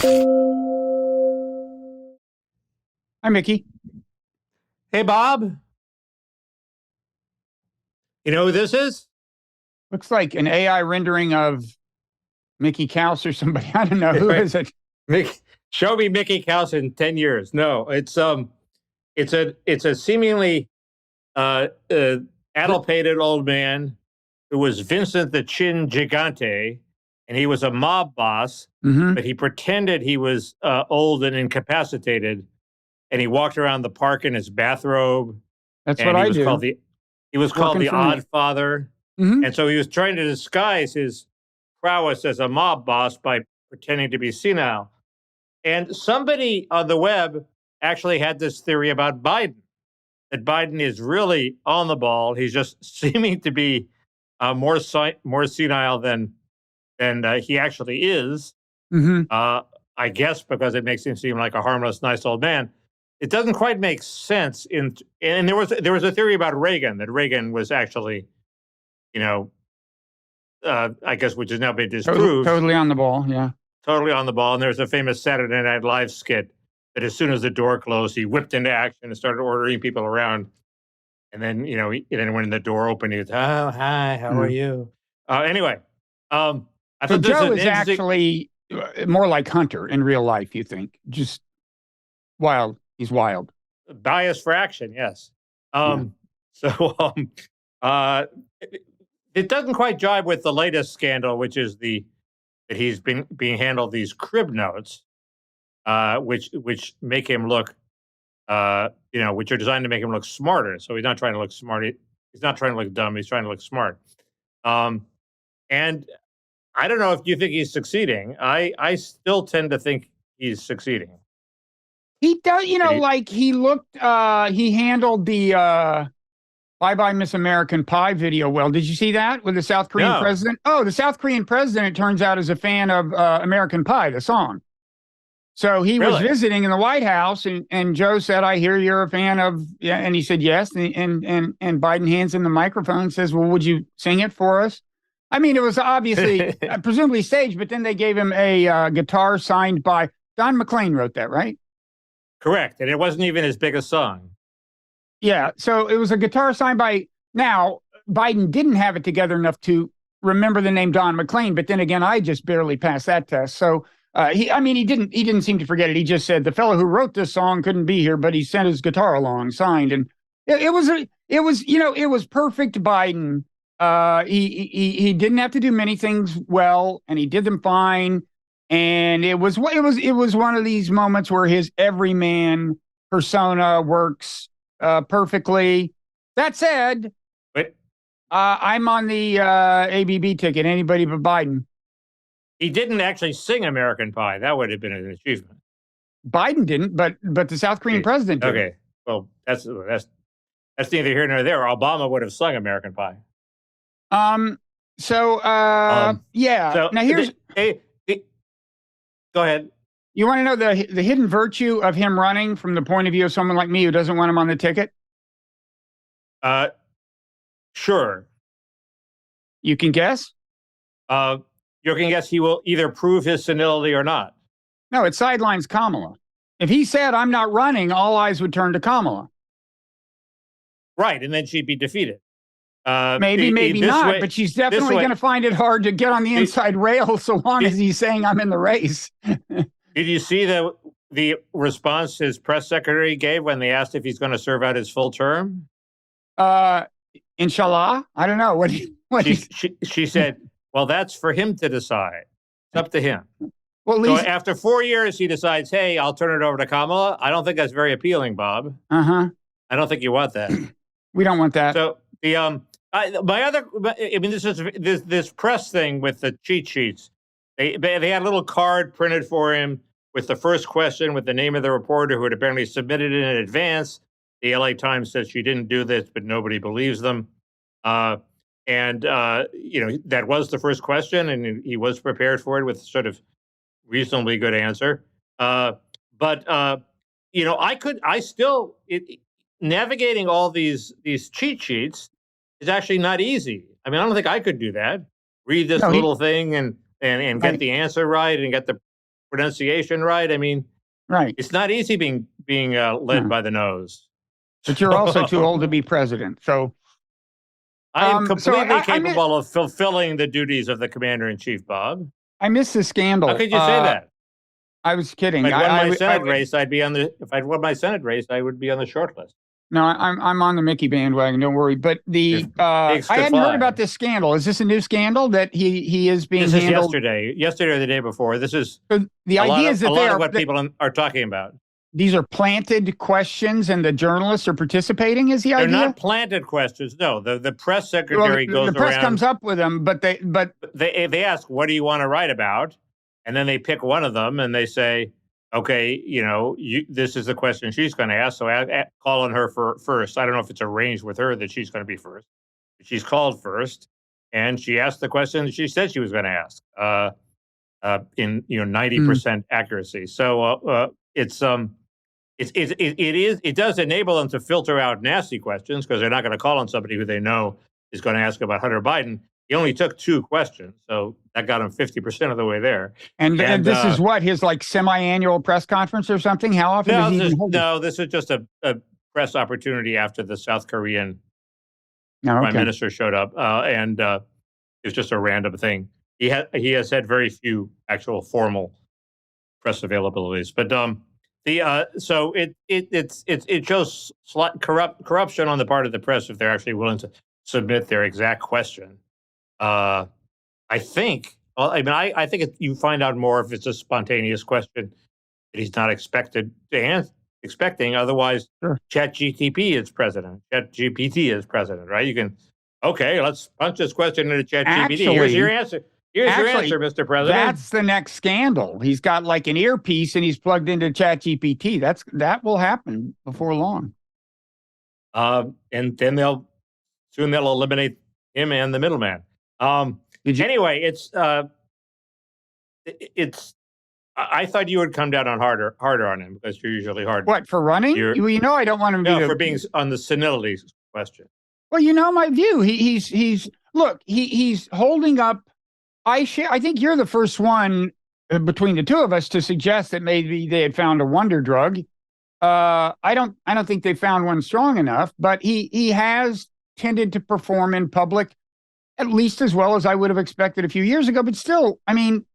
Hi, Mickey. Hey, Bob. You know who this is? Looks like an AI rendering of Mickey Mouse or somebody. I don't know. Who is it? Show me Mickey Mouse in 10 years. No, it's a seemingly addle-pated old man who was Vincent the Chin Gigante, and he was a mob boss, Mm-hmm. but he pretended he was old and incapacitated, and he walked around the park in his bathrobe. That's And what he I was do. called the For me. Odd Father. Mm-hmm. And so he was trying to disguise his prowess as a mob boss by pretending to be senile. And somebody on the web actually had this theory about Biden, that Biden is really on the ball. He's just seeming to be more senile than he actually is. Mm-hmm. I guess because it makes him seem like a harmless, nice old man. It doesn't quite make sense. And there was a theory about Reagan, that Reagan was actually, I guess, which has now been disproved. Totally on the ball. Yeah. Totally on the ball. And there's a famous Saturday Night Live skit that as soon as the door closed, he whipped into action and started ordering people around. And then, then when the door opened, he was, "Oh, hi, how are you?" Anyway, I So thought Joe is actually more like Hunter in real life, you think? Just wild. He's wild. Bias for action, yes. So it doesn't quite jibe with the latest scandal, which is that he's being handled these crib notes, which make him look, which are designed to make him look smarter. So he's not trying to look smart. He's not trying to look dumb. He's trying to look smart. And I don't know if you think he's succeeding. I still tend to think he's succeeding. He does, like he looked, he handled the Bye Bye Miss American Pie video well. Did you see that with the South Korean president? Oh, the South Korean president, it turns out, is a fan of American Pie, the song. So he was visiting in the White House, and Joe said, "I hear you're a fan of," yeah, and he said yes. And Biden hands him the microphone and says, "Well, would you sing it for us?" I mean, it was obviously presumably staged, but then they gave him a guitar signed by Don McLean. Wrote that, right? Correct, and it wasn't even his biggest song. Yeah, so it was a guitar signed by. Now Biden didn't have it together enough to remember the name Don McLean, but then again, I just barely passed that test. So he didn't seem to forget it. He just said the fellow who wrote this song couldn't be here, but he sent his guitar along, signed, and it was perfect Biden. He didn't have to do many things well, and he did them fine. And it was one of these moments where his everyman persona works perfectly. That said, I'm on the ABB ticket. Anybody but Biden. He didn't actually sing American Pie. That would have been an achievement. Biden didn't, but the South Korean president did. Okay, well, that's neither here nor there. Obama would have sung American Pie. Yeah. So now here's. Go ahead. You want to know the hidden virtue of him running from the point of view of someone like me who doesn't want him on the ticket? Sure. You can guess? You can guess he will either prove his senility or not. No, it sidelines Kamala. If he said, "I'm not running," all eyes would turn to Kamala. Right, and then she'd be defeated. Maybe not, but she's definitely going to find it hard to get on the inside rail so long as he's saying, "I'm in the race." Did you see the response his press secretary gave when they asked if he's going to serve out his full term? Inshallah. I don't know. She said, "Well, that's for him to decide. It's up to him." Well, so after 4 years, he decides, "Hey, I'll turn it over to Kamala." I don't think that's very appealing, Bob. I don't think you want that. We don't want that. So this press thing with the cheat sheets. They had a little card printed for him with the first question with the name of the reporter who had apparently submitted it in advance. The LA Times says she didn't do this, but nobody believes them. That was the first question, and he was prepared for it with sort of reasonably good answer. Navigating all these cheat sheets is actually not easy. I mean, I don't think I could do that. Read this little thing and get the answer right and get the pronunciation right. I mean, Right. it's not easy being led by the nose. But you're also too old to be president. So I am completely I capable of fulfilling the duties of the commander-in-chief, Bob. I missed the scandal. How could you say that? I was kidding. If I'd won my Senate race, I'd be on the. If I'd won my Senate race, I would be on the short list. No, I'm on the Mickey bandwagon. Don't worry. But I hadn't heard about this scandal. Is this a new scandal that he is being this handled? Is yesterday or the day before. This is the idea is that a lot of what people are talking about. These are planted questions, and the journalists are participating. Is the idea? They're not planted questions. No, the press secretary goes around. The press comes up with them, but they ask, "What do you want to write about?" And then they pick one of them, and they say, "Okay, this is the question she's going to ask. So call on her first." I don't know if it's arranged with her that she's going to be first. But she's called first, and she asked the question that she said she was going to ask in 90% accuracy. So it does enable them to filter out nasty questions because they're not going to call on somebody who they know is going to ask about Hunter Biden. He only took 2 questions, so that got him 50% of the way there. And this is what, his semi-annual press conference or something? How often does he hold it? No, this is just a press opportunity after the South Korean prime minister showed up, and it's just a random thing. He has had very few actual formal press availabilities, but so it shows corruption on the part of the press if they're actually willing to submit their exact question. I think you find out more if it's a spontaneous question that he's not expecting. Otherwise, sure. ChatGPT is president. ChatGPT is president, right? You can, let's punch this question into ChatGPT. Here's your answer. Here's your answer, Mr. President. That's the next scandal. He's got an earpiece and he's plugged into ChatGPT. That will happen before long. And then they'll eliminate him and the middleman. Anyway, it's. I thought you would come down on harder on him because you're usually hard. What, for running? I don't want him to. No, for being on the senility question. Well, my view. He's holding up. I think you're the first one between the two of us to suggest that maybe they had found a wonder drug. I don't think they found one strong enough, but he has tended to perform in public at least as well as I would have expected a few years ago. But still,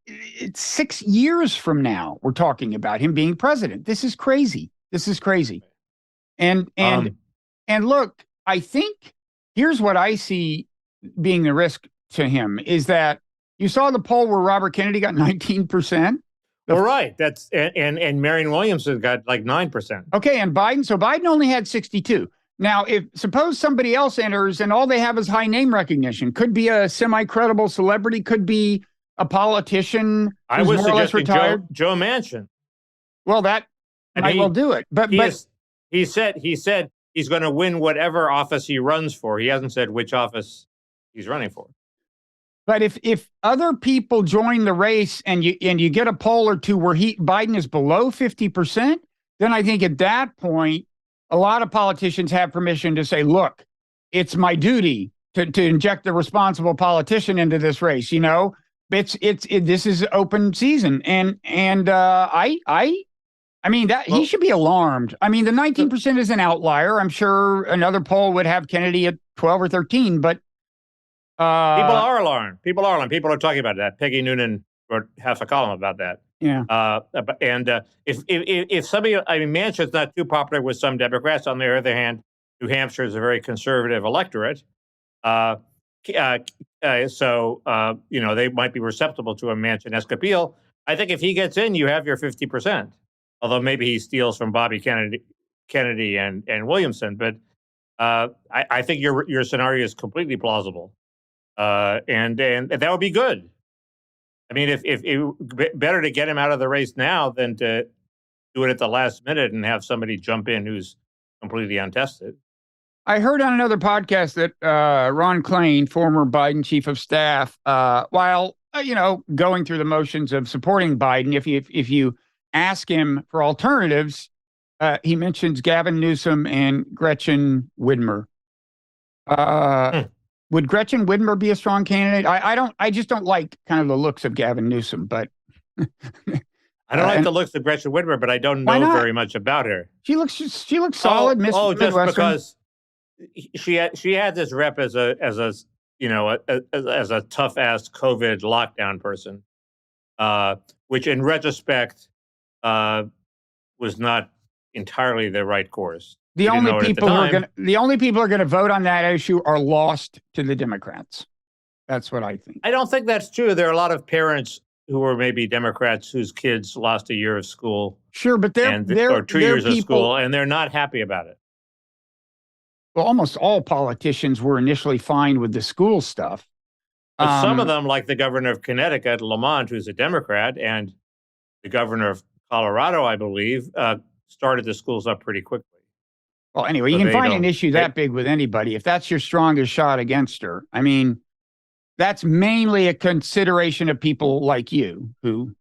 it's 6 years from now we're talking about him being president. This is crazy. And look, I think here's what I see being the risk to him is that you saw the poll where Robert Kennedy got 19%. All right. That's and Marianne Williamson got 9%. Okay, and Biden only had 62. Now, suppose somebody else enters and all they have is high name recognition, could be a semi-credible celebrity, could be a politician who's more or less retired. Joe Manchin. Well, that might well do it. But he said he's going to win whatever office he runs for. He hasn't said which office he's running for. But if other people join the race and you get a poll or two where Biden is below 50%, then I think at that point, a lot of politicians have permission to say, look, it's my duty to inject the responsible politician into this race. This is open season. And he should be alarmed. The 19% is an outlier. I'm sure another poll would have Kennedy at 12 or 13, but people are alarmed. People are talking about that. Peggy Noonan wrote half a column about that. Yeah. If somebody, Manchin's not too popular with some Democrats. On the other hand, New Hampshire is a very conservative electorate. So they might be receptive to a Manchin-esque appeal. I think if he gets in, you have your 50%. Although maybe he steals from Bobby Kennedy and Williamson, but I think your scenario is completely plausible. And that would be good. If better to get him out of the race now than to do it at the last minute and have somebody jump in who's completely untested. I heard on another podcast that Ron Klain, former Biden chief of staff, while going through the motions of supporting Biden, if you ask him for alternatives, he mentions Gavin Newsom and Gretchen Whitmer. Would Gretchen Whitmer be a strong candidate? I just don't like kind of the looks of Gavin Newsom, but I don't like the looks of Gretchen Whitmer, but I don't know very much about her. She looks solid. Just Midwestern. because she had this rep as a tough ass COVID lockdown person, which in retrospect was not entirely the right course. The only people who are gonna vote on that issue are lost to the Democrats. That's what I think. I don't think that's true. There are a lot of parents who are maybe Democrats whose kids lost a year of school. Sure, but or 2 years of school, and they're not happy about it. Well, almost all politicians were initially fine with the school stuff. But some of them, like the governor of Connecticut, Lamont, who's a Democrat, and the governor of Colorado, I believe, started the schools up pretty quickly. Well, anyway, you can find an issue that big with anybody. If that's your strongest shot against her, I mean, that's mainly a consideration of people like you who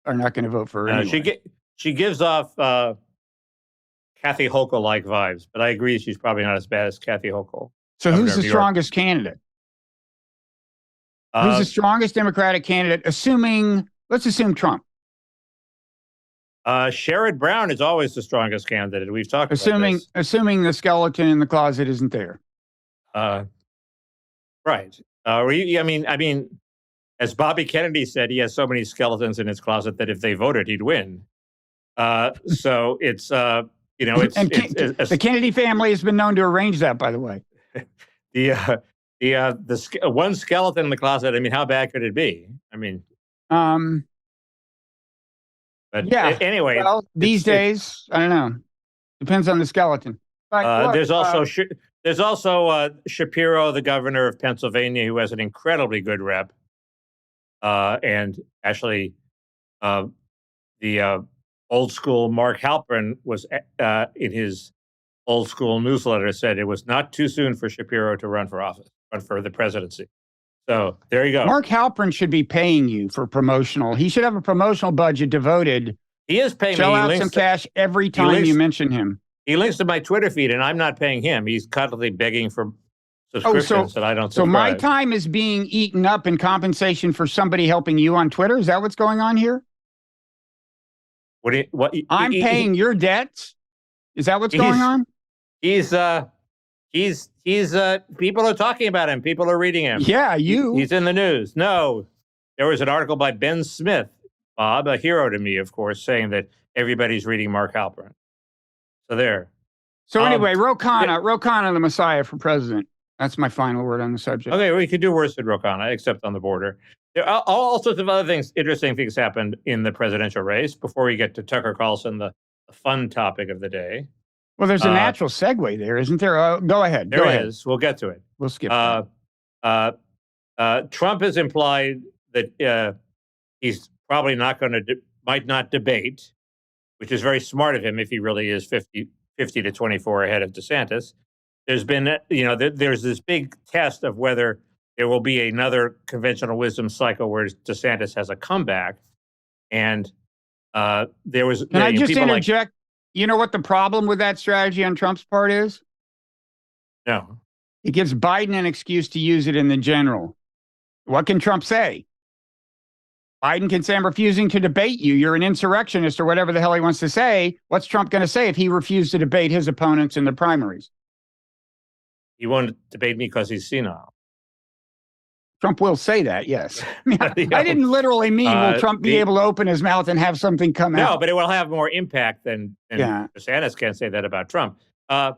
are not going to vote for her anyway. She gives off Kathy Hochul-like vibes, but I agree she's probably not as bad as Kathy Hochul. So who's the strongest candidate? Who's the strongest Democratic candidate? Let's assume Trump. Sherrod Brown is always the strongest candidate. We've talked about this. Assuming the skeleton in the closet isn't there. Right. I mean, as Bobby Kennedy said, he has so many skeletons in his closet that if they voted, he'd win. So it's the Kennedy family has been known to arrange that, by the way. The one skeleton in the closet. I mean, how bad could it be? I mean, but yeah. Anyway, well, these days, I don't know. Depends on the skeleton. There's also Shapiro, the governor of Pennsylvania, who has an incredibly good rep. And actually, the old school Mark Halperin was in his old school newsletter said it was not too soon for Shapiro to run for the presidency. So there you go. Mark Halperin should be paying you for promotional. He should have a promotional budget devoted. He is paying me. Shell out some cash every time you mention him. He links to my Twitter feed, and I'm not paying him. He's constantly begging for subscriptions that I don't subscribe. So my time is being eaten up in compensation for somebody helping you on Twitter? Is that what's going on here? I'm paying your debts? Is that what's going on? He's people are talking about him. People are reading him. Yeah, He's in the news. No, there was an article by Ben Smith, Bob, a hero to me, of course, saying that everybody's reading Mark Halperin. So there. So anyway, Ro Khanna, the Messiah for president. That's my final word on the subject. Okay, we could do worse than Ro Khanna, except on the border. There are all sorts of other things, interesting things happened in the presidential race before we get to Tucker Carlson, the fun topic of the day. Well, there's a natural segue there, isn't there? Go ahead. There is. We'll get to it. We'll skip that. Trump has implied that he's probably might not debate, which is very smart of him if he really is 50 to 24 ahead of DeSantis. There's been, there's this big test of whether there will be another conventional wisdom cycle where DeSantis has a comeback. And there was... Can I just interject? You know what the problem with that strategy on Trump's part is? No. It gives Biden an excuse to use it in the general. What can Trump say? Biden can say, I'm refusing to debate you. You're an insurrectionist or whatever the hell he wants to say. What's Trump going to say if he refused to debate his opponents in the primaries? He won't debate me because he's senile. Trump will say that, yes. I didn't literally mean will Trump be able to open his mouth and have something come out. No, but it will have more impact than DeSantis can't say that about Trump. I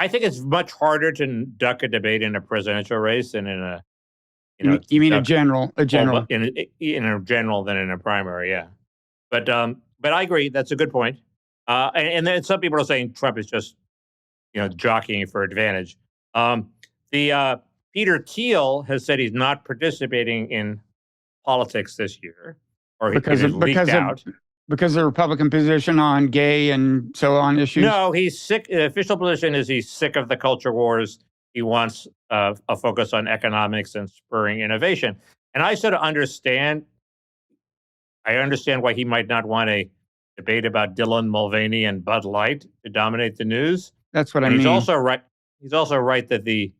think it's much harder to duck a debate in a presidential race than in a you mean a general in a general than in a primary, yeah. But I agree, that's a good point. And then some people are saying Trump is just jockeying for advantage. Peter Thiel has said he's not participating in politics this year, or because of the Republican position on gay and so on issues. No, he's sick. The official position is he's sick of the culture wars. He wants a focus on economics and spurring innovation. And I sort of understand. I understand why he might not want a debate about Dylan Mulvaney and Bud Light to dominate the news. That's what I mean. He's also right. He's also right that the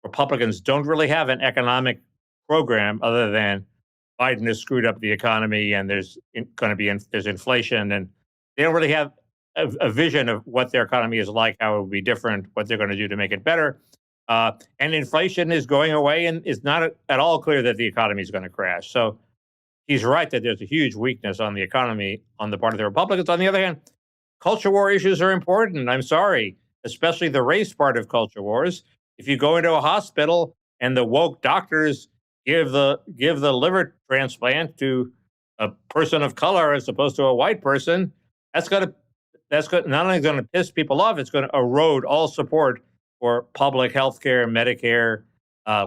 Republicans don't really have an economic program other than Biden has screwed up the economy and there's going to be there's inflation, and they don't really have a vision of what their economy is like, how it will be different, what they're going to do to make it better. And inflation is going away, and it's not at all clear that the economy is going to crash. So he's right that there's a huge weakness on the economy on the part of the Republicans. On the other hand, culture war issues are important. I'm sorry, especially the race part of culture wars. If you go into a hospital and the woke doctors give the liver transplant to a person of color as opposed to a white person, that's not only going to piss people off, it's going to erode all support for public health care, Medicare.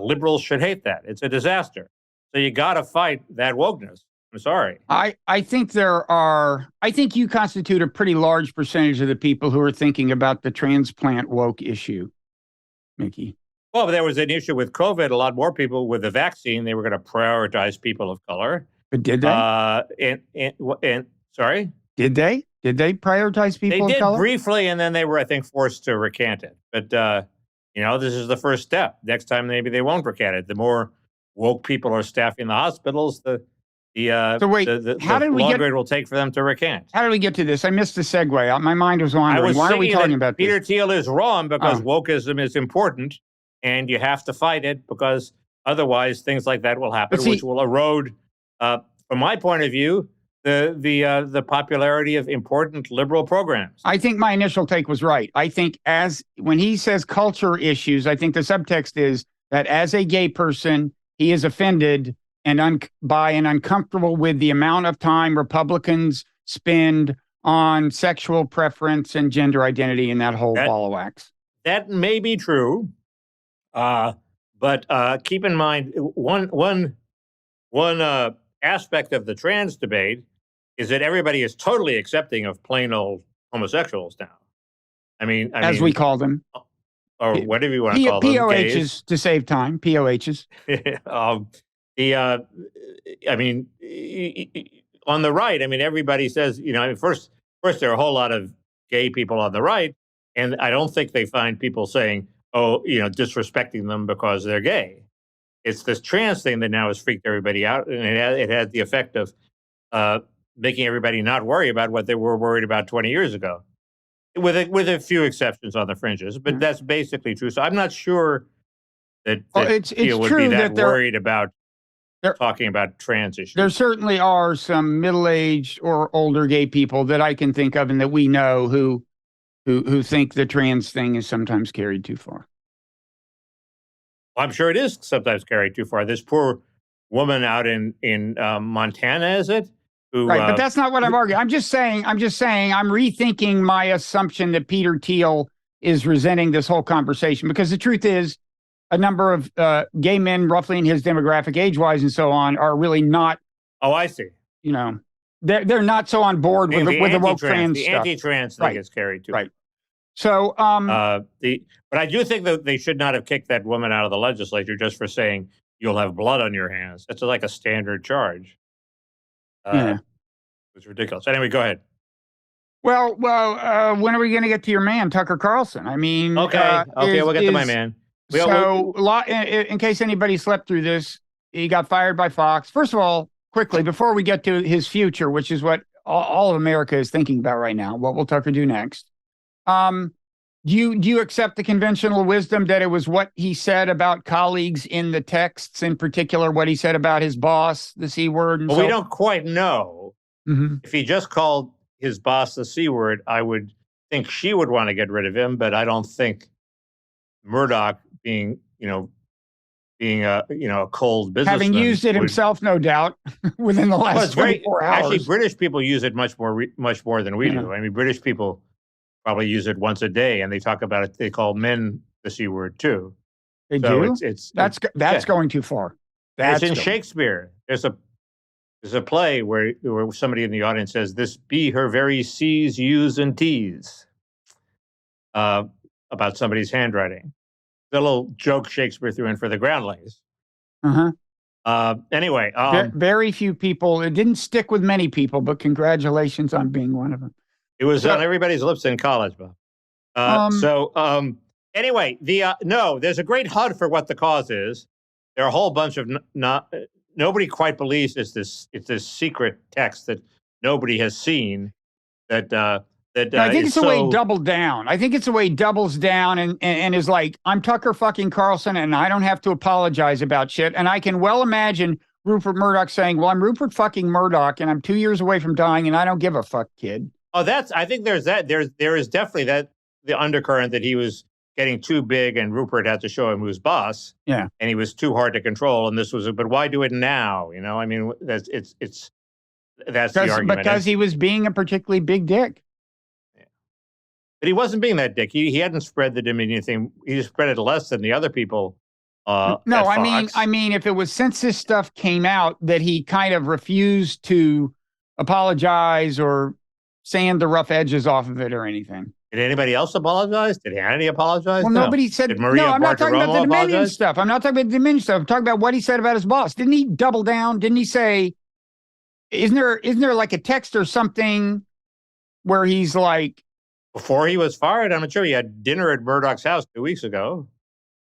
Liberals should hate that. It's a disaster. So you got to fight that wokeness. I'm sorry. I think I think you constitute a pretty large percentage of the people who are thinking about the transplant woke issue, Mickey. Well, but there was an issue with COVID. A lot more people with the vaccine, they were going to prioritize people of color. But did they? And sorry? Did they? Did they prioritize people of color? They did briefly, and then they were, I think, forced to recant it. But, this is the first step. Next time, maybe they won't recant it. The more woke people are staffing the hospitals, the longer it will take for them to recant. How did we get to this? I missed the segue. My mind was wandering. Why are we talking about this? Peter Thiel is wrong because wokeism is important, and you have to fight it because otherwise things like that will happen, which will erode, from my point of view, the popularity of important liberal programs. I think my initial take was right. I think when he says culture issues, I think the subtext is that as a gay person, he is offended by and uncomfortable with the amount of time Republicans spend on sexual preference and gender identity and that whole ball of wax. That may be true, but keep in mind one aspect of the trans debate is that everybody is totally accepting of plain old homosexuals now. I mean, we call them, or whatever you want to call them, POHs to save time. POHs. On the right, everybody says, first there are a whole lot of gay people on the right, and I don't think they find people saying, disrespecting them because they're gay. It's this trans thing that now has freaked everybody out, and it had the effect of making everybody not worry about what they were worried about 20 years ago, with a few exceptions on the fringes. But that's basically true. So I'm not sure that it's would true be that worried about talking about trans issues. There certainly are some middle-aged or older gay people that I can think of and that we know who think the trans thing is sometimes carried too far. I'm sure it is sometimes carried too far. This poor woman out in Montana, is it? Right, but that's not what I'm arguing. I'm just saying I'm rethinking my assumption that Peter Thiel is resenting this whole conversation, because the truth is a number of gay men roughly in his demographic, age-wise and so on, are really not. Oh, I see. They're not so on board with the woke trans stuff. The anti-trans thing is carried too. Right. So, but I do think that they should not have kicked that woman out of the legislature just for saying you'll have blood on your hands. That's like a standard charge. It's ridiculous. Anyway, go ahead. Well, when are we going to get to your man, Tucker Carlson? Okay, we'll get to my man. In case anybody slept through this, he got fired by Fox. First of all, quickly, before we get to his future, which is what all of America is thinking about right now, what will Tucker do next? Do you accept the conventional wisdom that it was what he said about colleagues in the texts, in particular, what he said about his boss, the C word? We don't quite know. Mm-hmm. If he just called his boss the C word, I would think she would want to get rid of him, but I don't think Murdoch being a cold businessman. Having used it himself, no doubt, within the last 24 hours. Actually, British people use it much more than we do. British people probably use it once a day, and they talk about it. They call men the C word too. They do? That's going too far. It's in Shakespeare. There's a play where somebody in the audience says, "This be her very C's, U's, and T's," about somebody's handwriting. The little joke Shakespeare threw in for the groundlings. Anyway, very few people. It didn't stick with many people, but congratulations on being one of them. It was on everybody's lips in college, Bob. Anyway, there's a great HUD for what the cause is. There are a whole bunch of nobody quite believes it's this secret text that nobody has seen. That No, I think is it's the way he so. doubled down. I think it's the way he doubles down and is like, I'm Tucker fucking Carlson and I don't have to apologize about shit. And I can well imagine Rupert Murdoch saying, well, I'm Rupert fucking Murdoch and I'm 2 years away from dying and I don't give a fuck, kid. Oh, I think there's that. There is definitely that the undercurrent that he was getting too big and Rupert had to show him who's boss. Yeah. And he was too hard to control. And this was, but why do it now? I mean, that's the argument. Because he was being a particularly big dick. But he wasn't being that dick. He hadn't spread the Dominion thing. He spread it less than the other people. No, I mean, if it was since this stuff came out that he kind of refused to apologize or sand the rough edges off of it or anything. Did anybody else apologize? Did Hannity apologize? Well, nobody said. Did Maria no, I'm not talking about the Dominion apologize? stuff. I'm not talking about the Dominion stuff. I'm talking about what he said about his boss. Didn't he double down? Didn't he say? Isn't there like a text or something where he's like? Before he was fired, I'm not sure. He had dinner at Murdoch's house 2 weeks ago.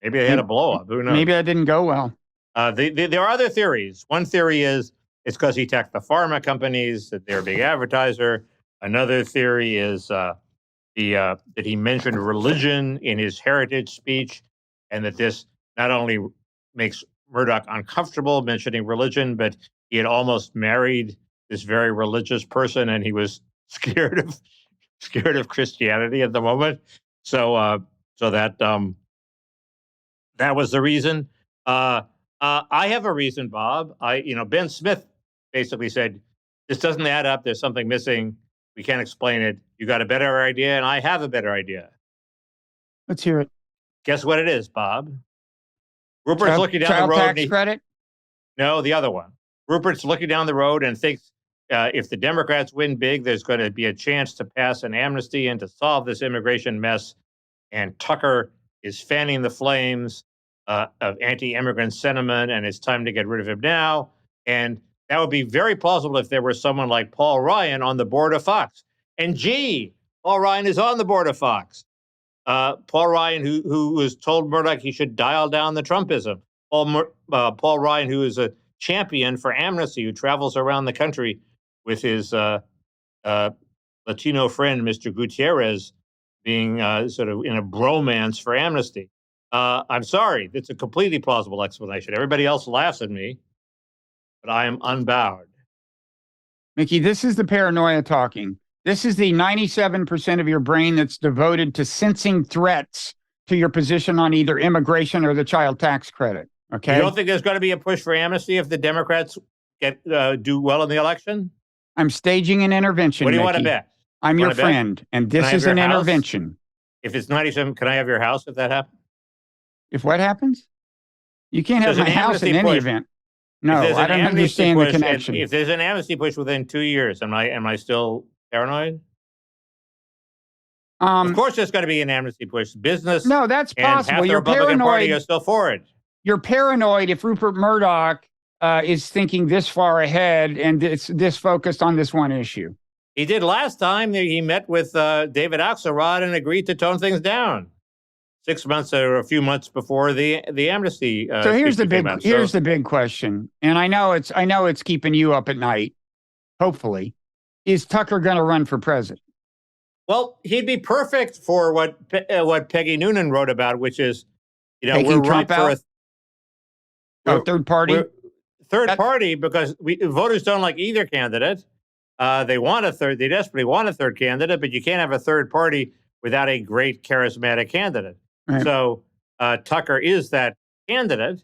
Maybe they had a blow up. Who knows? Maybe that didn't go well. There are other theories. One theory is it's because he attacked the pharma companies, that they're a big advertiser. Another theory is that he mentioned religion in his heritage speech, and that this not only makes Murdoch uncomfortable mentioning religion, but he had almost married this very religious person, and he was scared of Christianity at the moment. So that was the reason. I have a reason, Bob. Ben Smith basically said, this doesn't add up. There's something missing. We can't explain it. You got a better idea, and I have a better idea. Let's hear it. Guess what it is, Bob? Rupert's looking down the road. Child tax credit? No, the other one. Rupert's looking down the road and thinks if the Democrats win big, there's going to be a chance to pass an amnesty and to solve this immigration mess. And Tucker is fanning the flames of anti-immigrant sentiment, and it's time to get rid of him now. And that would be very plausible if there were someone like Paul Ryan on the board of Fox. And Paul Ryan is on the board of Fox. Paul Ryan, who was told Murdoch he should dial down the Trumpism. Paul Ryan, who is a champion for amnesty, who travels around the country with his Latino friend, Mr. Gutierrez, being sort of in a bromance for amnesty. I'm sorry, it's a completely plausible explanation. Everybody else laughs at me, but I am unbowed. Mickey, this is the paranoia talking. This is the 97% of your brain that's devoted to sensing threats to your position on either immigration or the child tax credit. Okay. You don't think there's going to be a push for amnesty if the Democrats do well in the election? I'm staging an intervention. What do you Mickey. want to bet? I'm your friend, and this is an intervention. If it's 97, can I have your house if that happens? If what happens? You can't have my house in any event. No, I don't understand the connection. If there's an amnesty push within 2 years, am I still paranoid? Of course, there's going to be an amnesty push. Business. No, that's possible. And half the Republican Party are still for it. You're paranoid if Rupert Murdoch is thinking this far ahead and it's this focused on this one issue. He did last time. He met with David Axelrod and agreed to tone things down 6 months or a few months before the amnesty. So here's the big question, and I know it's keeping you up at night. Hopefully, is Tucker going to run for president? Well, he'd be perfect for what Peggy Noonan wrote about, which is, taking we're Trump right for a third party. Party because voters don't like either candidate. They want a third. They desperately want a third candidate, but you can't have a third party without a great charismatic candidate. Right. So Tucker is that candidate.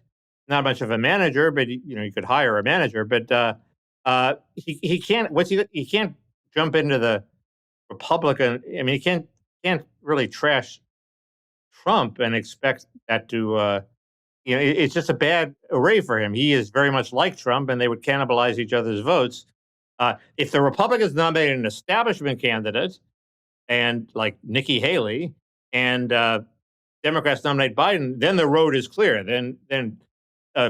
Not much of a manager, but you could hire a manager. But he can't. He can't jump into the Republican. I mean, he can't really trash Trump and expect that to. It's just a bad array for him. He is very much like Trump, and they would cannibalize each other's votes. If the Republicans nominate an establishment candidate, and like Nikki Haley, and Democrats nominate Biden, then the road is clear. Then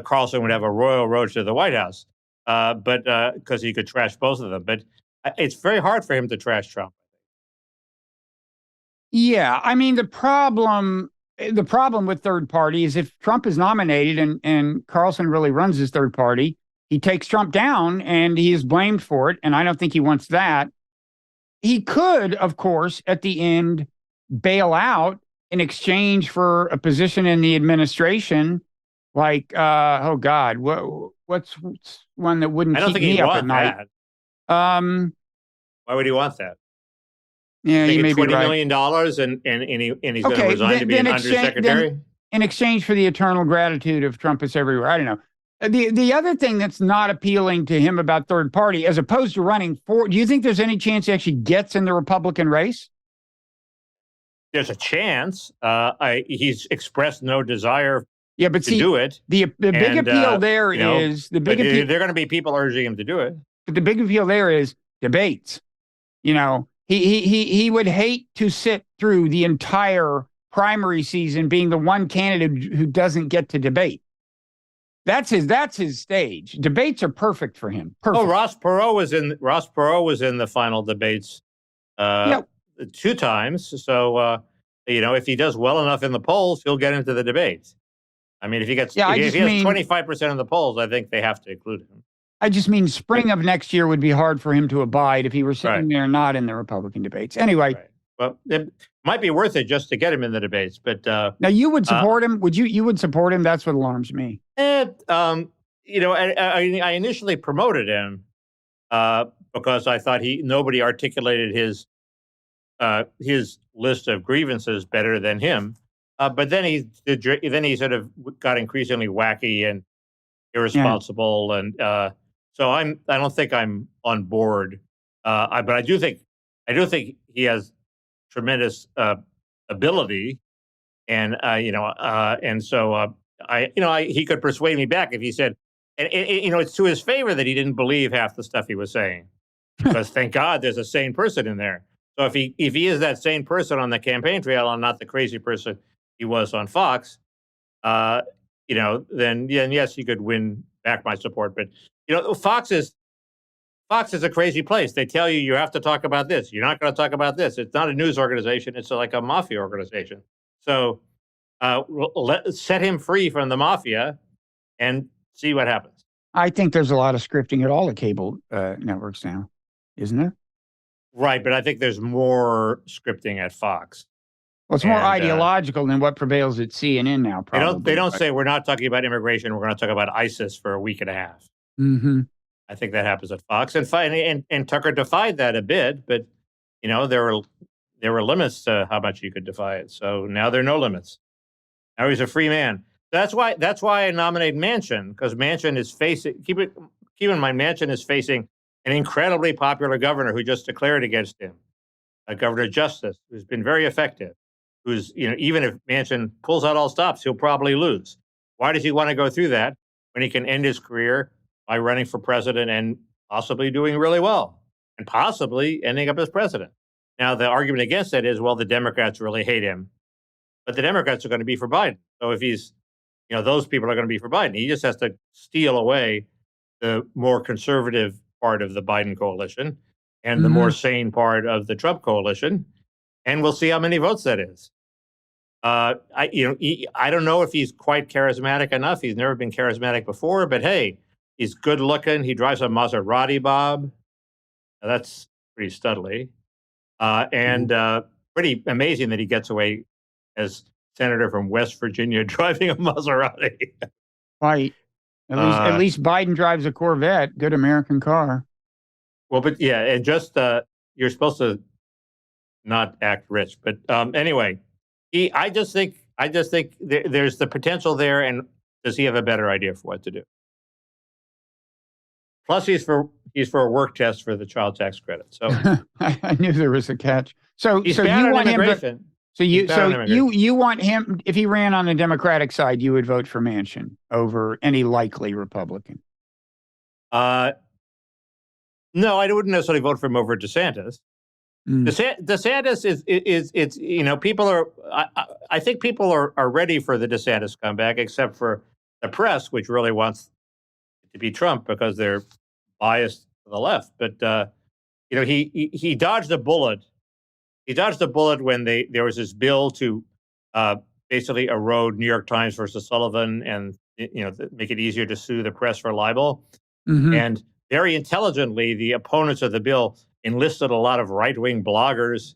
Carlson would have a royal road to the White House, but because he could trash both of them. But it's very hard for him to trash Trump. Yeah, I mean the problem with third party is if Trump is nominated and Carlson really runs his third party, he takes Trump down, and he is blamed for it. And I don't think he wants that. He could, of course, at the end, bail out in exchange for a position in the administration. Like, oh God, what's one that wouldn't I don't keep think me he'd up want at night? that. Why would he want that? Yeah, you may be $20 right. million and he's going to resign to be an undersecretary? In exchange for the eternal gratitude of Trumpists everywhere. I don't know. The other thing that's not appealing to him about third party, as opposed to running for, do you think there's any chance he actually gets in the Republican race? There's a chance. He's expressed no desire but to do it. The big appeal there is there are going to be people urging him to do it. But the big appeal there is debates. He would hate to sit through the entire primary season being the one candidate who doesn't get to debate. That's his stage. Debates are perfect for him. Perfect. Oh, Ross Perot was in the final debates 2 times. So if he does well enough in the polls, he'll get into the debates. I mean, if he has 25% of the polls, I think they have to include him. I just mean spring of next year would be hard for him to abide if he were sitting there not in the Republican debates. Anyway. Right. Well, it might be worth it just to get him in the debates. But now you would support him? Would you would support him? That's what alarms me. I initially promoted him because I thought nobody articulated his list of grievances better than him. But then he sort of got increasingly wacky and irresponsible, and so I don't think I'm on board. But I do think he has tremendous ability, and so he could persuade me back if he said, and it's to his favor that he didn't believe half the stuff he was saying, because thank God there's a sane person in there. So if he is that sane person on the campaign trail and not the crazy person he was on Fox, then yes, he could win back my support. But Fox is a crazy place. They tell you have to talk about this. You're not going to talk about this. It's not a news organization. It's like a mafia organization. So set him free from the mafia and see what happens. I think there's a lot of scripting at all the cable networks now, isn't there? Right, but I think there's more scripting at Fox. Well, it's more ideological than what prevails at CNN now, probably. They don't say we're not talking about immigration. We're going to talk about ISIS for a week and a half. Mm-hmm. I think that happens at Fox, and Tucker defied that a bit, but there were limits to how much you could defy it. So now there are no limits. Now he's a free man. That's why I nominate Manchin, because Manchin is facing. Keep in mind, Manchin is facing an incredibly popular governor who just declared against him, Governor Justice, who's been very effective. Who's even if Manchin pulls out all stops, he'll probably lose. Why does he want to go through that when he can end his career by running for president and possibly doing really well and possibly ending up as president? Now, the argument against that is, well, the Democrats really hate him, but the Democrats are going to be for Biden. So if he's, those people are going to be for Biden. He just has to steal away the more conservative part of the Biden coalition and the more sane part of the Trump coalition. And we'll see how many votes that is. I don't know if he's quite charismatic enough. He's never been charismatic before, but hey, he's good looking. He drives a Maserati, Bob. That's pretty studly. And pretty amazing that he gets away as senator from West Virginia driving a Maserati. Right. At least Biden drives a Corvette. Good American car. Well, but yeah, and just you're supposed to not act rich, but anyway, I just think there's the potential there, and does he have a better idea for what to do? Plus, he's for a work test for the child tax credit. So I knew there was a catch. So he's you want him to, you want him, if he ran on the Democratic side, you would vote for Manchin over any likely Republican. No, I wouldn't necessarily vote for him over DeSantis. DeSantis is people are, I think people are ready for the DeSantis comeback, except for the press, which really wants to be Trump because they're biased to the left. But he dodged a bullet. He dodged a bullet when there was this bill to basically erode New York Times versus Sullivan and make it easier to sue the press for libel. Mhm. And very intelligently, the opponents of the bill enlisted a lot of right-wing bloggers,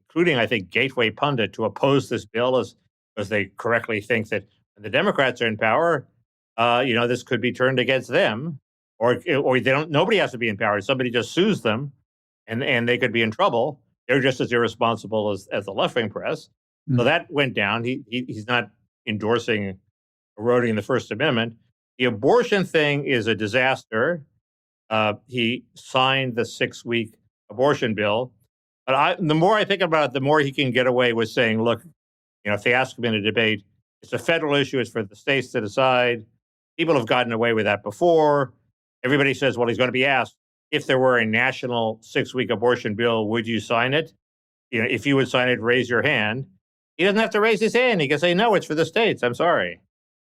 including, I think, Gateway Pundit, to oppose this bill as they correctly think that when the Democrats are in power, this could be turned against them, or they don't. Nobody has to be in power. Somebody just sues them, and they could be in trouble. They're just as irresponsible as the left-wing press. So Mm. that went down. He's not endorsing eroding the First Amendment. The abortion thing is a disaster. He signed the 6-week abortion bill. But the more I think about it, the more he can get away with saying, look, if they ask him in a debate, it's a federal issue, it's for the states to decide. People have gotten away with that before. Everybody says, well, he's going to be asked, if there were a national 6-week abortion bill, would you sign it? If you would sign it, raise your hand. He doesn't have to raise his hand. He can say, no, it's for the states. I'm sorry.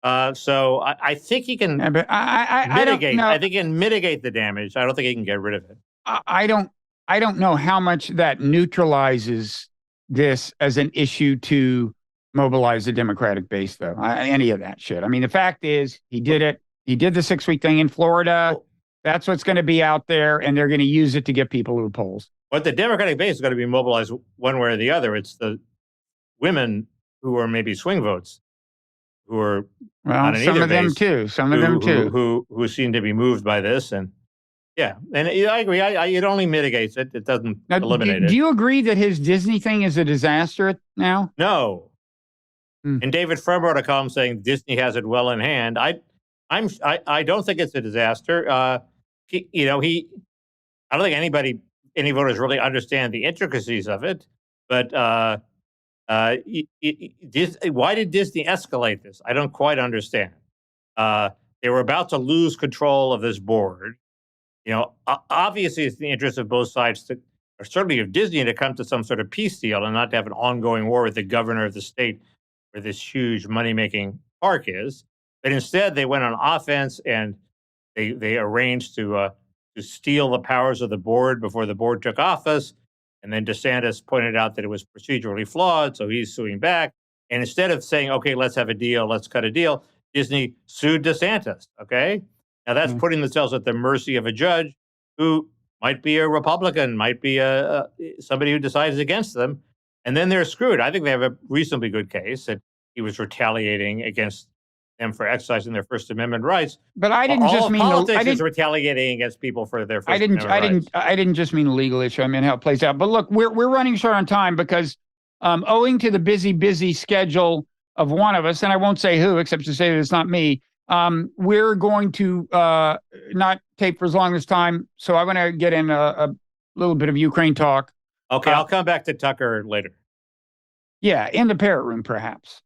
So I think he can But I don't mitigate. know. I think he can mitigate the damage. I don't think he can get rid of it. I don't know how much that neutralizes this as an issue to mobilize the Democratic base, though. Any of that shit. I mean, the fact is, he did it. He did the 6-week thing in Florida. That's what's going to be out there, and they're going to use it to get people to the polls. But the Democratic base is going to be mobilized one way or the other. It's the women who are maybe swing votes, who are some of them too. Some of them too, who seem to be moved by this, and yeah, and I agree. It only mitigates it. It doesn't eliminate it. Do you agree that his Disney thing is a disaster now? No. And David Frum wrote a column saying Disney has it well in hand. I don't think it's a disaster. I don't think any voters really understand the intricacies of it. But why did Disney escalate this? I don't quite understand. They were about to lose control of this board. Obviously, it's the interest of both sides or certainly of Disney, to come to some sort of peace deal and not to have an ongoing war with the governor of the state where this huge money-making park is. But instead, they went on offense and they arranged to steal the powers of the board before the board took office. And then DeSantis pointed out that it was procedurally flawed, so he's suing back. And instead of saying, okay, let's have a deal, let's cut a deal, Disney sued DeSantis, okay? Now that's putting themselves at the mercy of a judge who might be a Republican, might be somebody who decides against them, and then they're screwed. I think they have a reasonably good case that he was retaliating against them for exercising their First Amendment rights. But I didn't just mean politics is retaliating against people for their First Amendment rights. I didn't just mean a legal issue. I mean how it plays out. But look, we're running short on time because owing to the busy schedule of one of us, and I won't say who, except to say that it's not me. We're going to not tape for as long as time. So I'm going to get in a little bit of Ukraine talk. Okay, I'll come back to Tucker later. Yeah, in the parrot room, perhaps.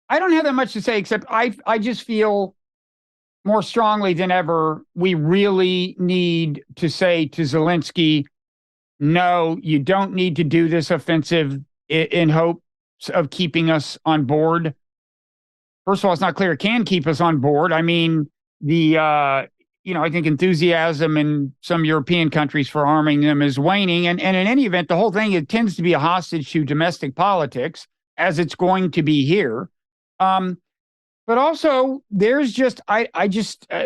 I don't have that much to say, except I just feel more strongly than ever we really need to say to Zelensky, no, you don't need to do this offensive in hopes of keeping us on board. First of all, it's not clear it can keep us on board. I mean, I think enthusiasm in some European countries for arming them is waning. And in any event, the whole thing, it tends to be a hostage to domestic politics, as it's going to be here. But also, there's just,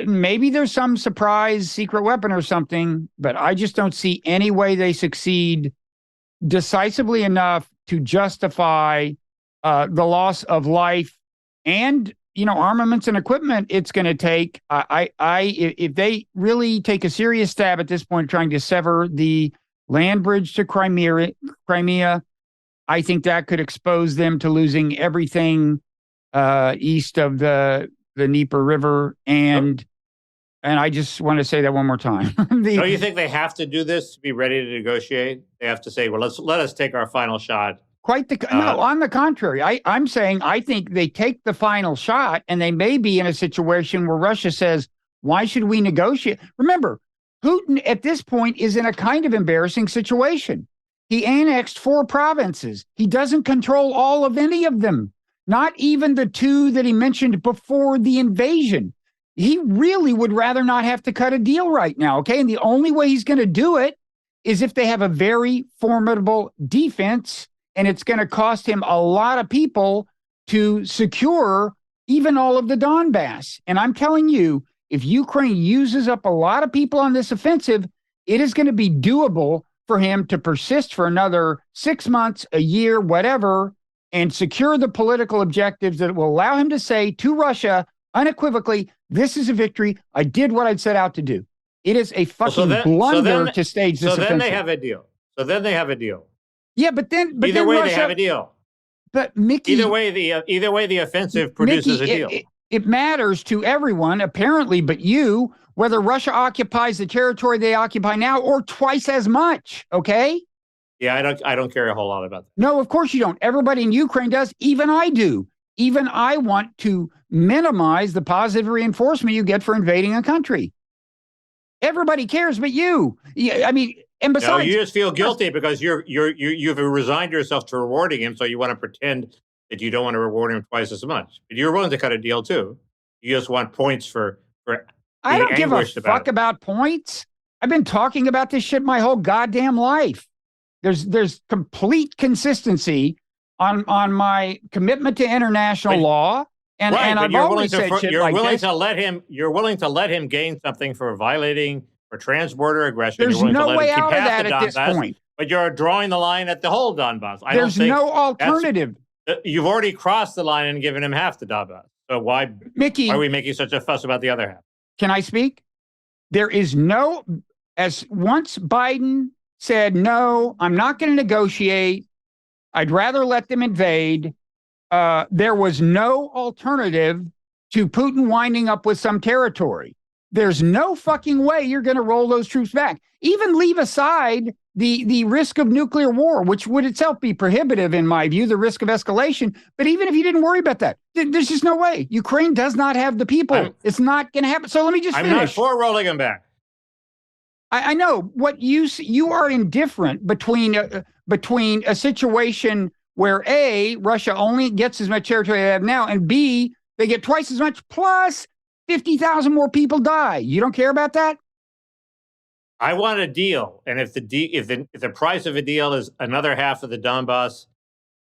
maybe there's some surprise secret weapon or something, but I just don't see any way they succeed decisively enough to justify the loss of life and armaments and equipment it's going to take. If they really take a serious stab at this point trying to sever the land bridge to Crimea, I think that could expose them to losing everything east of the Dnieper River, and I just want to say that one more time. Don't you think they have to do this to be ready to negotiate? They have to say, well, let us take our final shot. No, on the contrary. I'm saying I think they take the final shot, and they may be in a situation where Russia says, why should we negotiate? Remember, Putin at this point is in a kind of embarrassing situation. He annexed 4 provinces. He doesn't control all of any of them, not even the 2 that he mentioned before the invasion. He really would rather not have to cut a deal right now, okay? And the only way he's going to do it is if they have a very formidable defense, and it's going to cost him a lot of people to secure, even all of the Donbass. And I'm telling you, if Ukraine uses up a lot of people on this offensive, it is going to be doable for him to persist for another 6 months, a year, whatever, and secure the political objectives that will allow him to say to Russia unequivocally, this is a victory. I did what I'd set out to do. It is a fucking blunder to stage this offensive. So then they have a deal. Yeah, but either way, they have a deal. But Mickey, either way, the offensive produces Mickey, a deal. It matters to everyone, apparently, but you, whether Russia occupies the territory they occupy now or twice as much. Okay. Yeah, I don't care a whole lot about that. No, of course you don't. Everybody in Ukraine does. Even I do. Even I want to minimize the positive reinforcement you get for invading a country. Everybody cares, but you. Yeah, I mean, and besides, you just feel guilty because you've resigned yourself to rewarding him, so you want to pretend that you don't want to reward him twice as much. But you're willing to cut a deal too. You just want points for. I don't give a fuck about points. I've been talking about this shit my whole goddamn life. There's complete consistency on my commitment to international law. And I've always said shit like this. You're willing to let him gain something for violating for transborder aggression. There's no way out of that at this point. But you're drawing the line at the whole Donbass. There's no alternative. You've already crossed the line and given him half the Donbass. So why are we making such a fuss about the other half? Can I speak? There is no, as once Biden said, no, I'm not going to negotiate. I'd rather let them invade. There was no alternative to Putin winding up with some territory. There's no fucking way you're going to roll those troops back. Even leave aside the risk of nuclear war, which would itself be prohibitive in my view, the risk of escalation. But even if you didn't worry about that, there's just no way. Ukraine does not have the people. It's not going to happen. So let me just finish. I'm not for rolling them back. I know what you are indifferent between a situation where A, Russia only gets as much territory they have now, and B, they get twice as much plus 50,000 more people die. You don't care about that? I want a deal, and if the price of a deal is another half of the Donbass,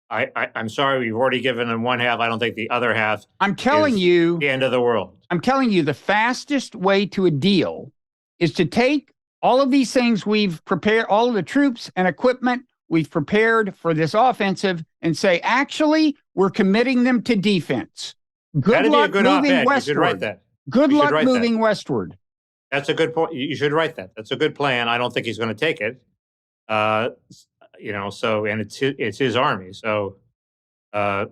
I'm sorry, we've already given them one half. I don't think the other half. I'm telling you, the end of the world. I'm telling you, the fastest way to a deal is to take all of these things we've prepared, all of the troops and equipment we've prepared for this offensive, and say, actually, we're committing them to defense. Good luck moving westward. You should write that. Good luck moving westward. That's a good point. You should write that. That's a good plan. I don't think he's going to take it. So, and it's his army. So, I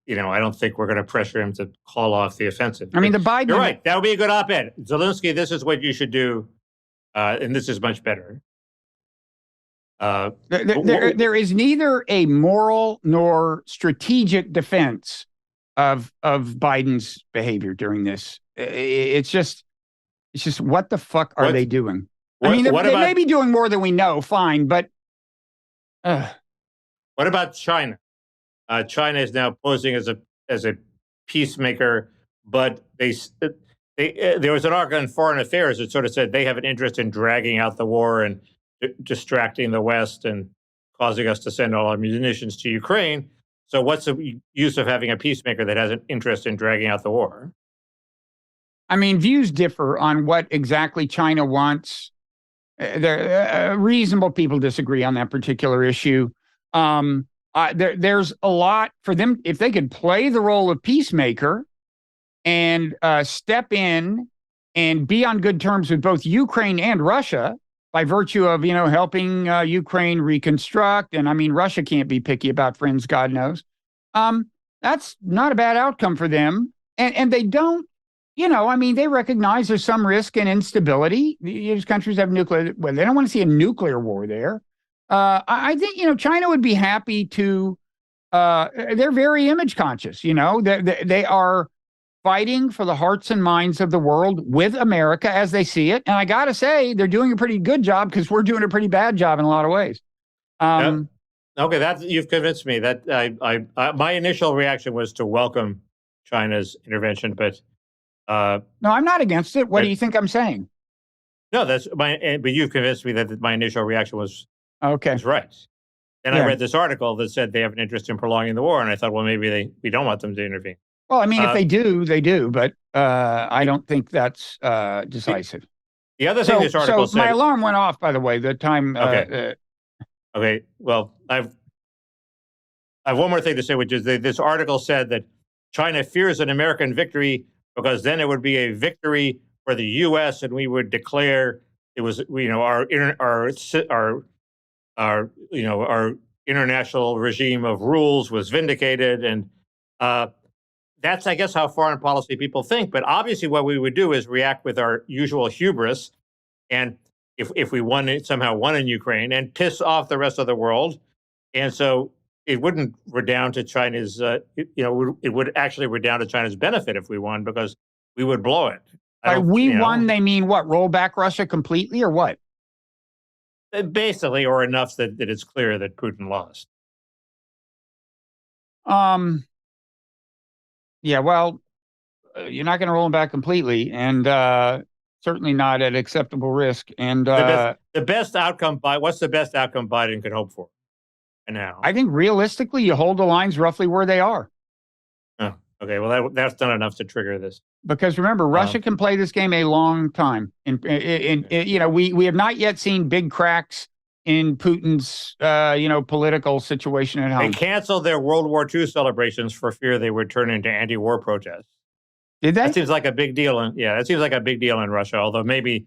don't think we're going to pressure him to call off the offensive. I mean, the Biden. You're right. That would be a good op-ed. Zelensky, this is what you should do. And this is much better. There is neither a moral nor strategic defense of Biden's behavior during this. It's just what the fuck are they doing? I mean, they may be doing more than we know. Fine, but what about China? China is now posing as a peacemaker, but there was an article in Foreign Affairs that sort of said they have an interest in dragging out the war and distracting the West and causing us to send all our munitions to Ukraine. So what's the use of having a peacemaker that has an interest in dragging out the war? I mean, views differ on what exactly China wants. Reasonable people disagree on that particular issue. There's a lot for them. If they could play the role of peacemaker and step in and be on good terms with both Ukraine and Russia by virtue of, helping Ukraine reconstruct. And I mean, Russia can't be picky about friends, God knows. That's not a bad outcome for them. And they don't, they recognize there's some risk and instability. These countries have nuclear, well, they don't want to see a nuclear war there. I think, China would be happy to, they're very image conscious, they are fighting for the hearts and minds of the world with America as they see it. And I got to say, they're doing a pretty good job because we're doing a pretty bad job in a lot of ways. Okay, you've convinced me. That my initial reaction was to welcome China's intervention, but no, I'm not against it. What do you think I'm saying? No, but you've convinced me that my initial reaction was right. And I read this article that said they have an interest in prolonging the war, and I thought, well, maybe we don't want them to intervene. Well, I mean, if they do, they do, but I don't think that's decisive. The other thing this article said. My alarm went off, by the way. The time. Okay. Okay. Well, I have one more thing to say, which is that this article said that China fears an American victory because then it would be a victory for the U.S. and we would declare it was, our international regime of rules was vindicated, and that's, I guess, how foreign policy people think. But obviously, what we would do is react with our usual hubris, and if we somehow won in Ukraine, and piss off the rest of the world, and so it wouldn't redound to China's. It would actually redound to China's benefit if we won, because we would blow it. By we won, they mean what? Roll back Russia completely, or what? Basically, or enough that it's clear that Putin lost. Yeah, well, you're not going to roll them back completely, and certainly not at acceptable risk. And the best outcome what's the best outcome Biden could hope for? And now, I think realistically, you hold the lines roughly where they are. Oh, okay. Well, that's not enough to trigger this. Because remember, Russia can play this game a long time. We have not yet seen big cracks in Putin's, political situation at home. They canceled their World War II celebrations for fear they would turn into anti-war protests. Did they? That seems like a big deal. That seems like a big deal in Russia, although maybe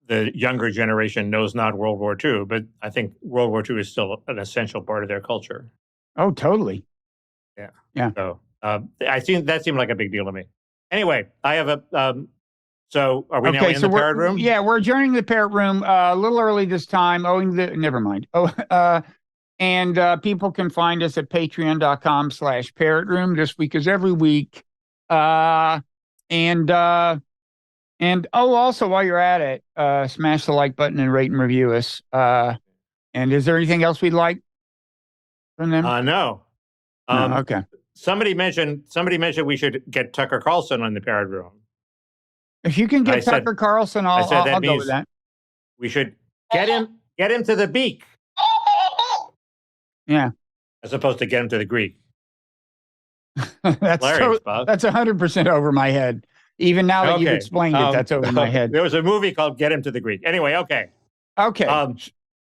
the younger generation knows not World War II, but I think World War II is still an essential part of their culture. Oh, totally. Yeah. So that seemed like a big deal to me. Anyway, I have a. So are we now in the parrot room? Yeah, we're adjourning the parrot room a little early this time. Never mind. And people can find us at patreon.com/parrot room this week as every week. Also while you're at it, smash the like button and rate and review us. And is there anything else we'd like from them? No. No. Okay. Somebody mentioned we should get Tucker Carlson on the parrot room. If you can get Tucker Carlson, I'll go with that. We should get him to the beak. Yeah. As opposed to get him to the Greek. That's 100% over my head. Even now that you've explained it, that's over my head. There was a movie called Get Him to the Greek. Anyway, okay. Okay.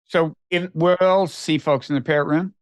So we'll see folks in the parrot room.